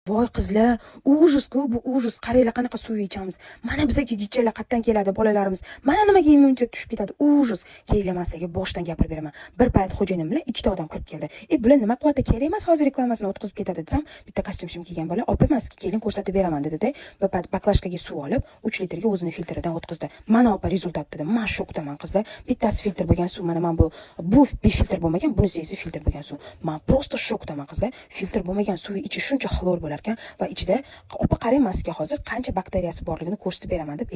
Voy qizlar, ujus-ku, bu ujus. Qaranglar qanaqa suv ichamiz. Mana bizga gitchalar qayerdan keladi bolalarimiz. Mana nimaga immunitet tushib ketadi. Ujus. Keyin men sizlarga boshdan gapirib beraman. Bir payt xo'jayinim bilan ikkita odam kirib keldi. Bular nima qilyapti? Kerak emas, hozir reklamasini o'tkazib ketadi desam, bitta kostyum shim kiygan bola, "Opa, men sizga keling ko'rsatib beraman" dedi-da. Bir payt baklashkaga suv olib, 3 litrga o'zini filtridan o'tkazdi. Mana opa rezultat dedi. Men shokdaman qizlar. Bittasi filtr bo'lgan suv, mana men bu befiltr bo'lmagan, bunisi esa filtr bo'lgan suv. Men prosta shokdaman qizlar. Filtr bo'lmagan suv ichi shuncha xlor bo'lar ekan va ichida opa qarang, sizga hozir qancha bakteriyasi borligini ko'rsatib beraman deb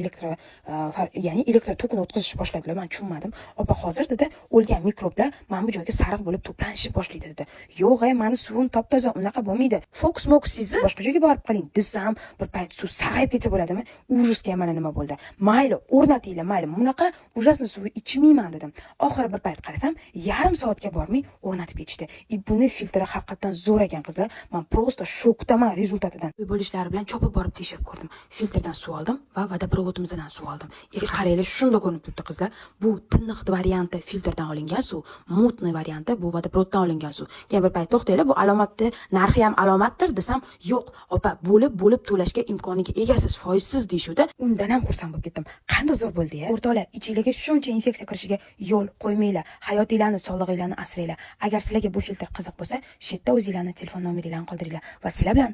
ya'ni elektr tokini o'tkazishni boshladilar. Men tushunmadim. Opa hozir dedi, o'lgan mikroblar mana bu joyga sariq bo'lib to'planishni boshlaydi dedi. Yo'q, meni suvim top-toza, unaqa bo'lmaydi. Fokus moksizni boshqa joyga borib qoling desam, bir payt suv sarg'ayib ketsa bo'ladimi? Ujusga mana nima bo'ldi. Mayli, o'rnatinglar, mayli. Bunaqa ujasli suv ichmayman dedim. Oxiri bir payt qarasam, yarim soatga bormay o'rnatib ketishdi. Buni filtri haqiqatan zo'r ekan qizlar. Men prosta shokdaman rezultatidan. Uy bo'lishlari bilan chopib borib tekshirib ko'rdim. Filtrdan suv oldim va vodoprovodimizdan suv oldim. Qaranglar, shunda ko'rinib turibdi qizlar. Bu tiniq varianti filtrdan olingan suv, mutniy varianti bu vodoprovoddan olingan suv. Keyin bir payt to'xtanglar, bu alomatni narxi ham alomatdir desam, yo'q, opa, bo'lib to'lashga imkoniga egasiz, foizsiz deyshuvda. Undan ham xursand bo'lib ketdim. Qanday zo'r bo'ldi-ya. O'rtoqlar, ichinglarga shuncha infeksiya kirishiga yo'l qo'ymanglar. Hayotinglarni, sog'lig'inglarni asranglar. Agar sizlarga bu filtr qiziq bo'lsa, shu yerda o'zingizlarning telefon nomeringlarni qoldiringlar va sizlar bilan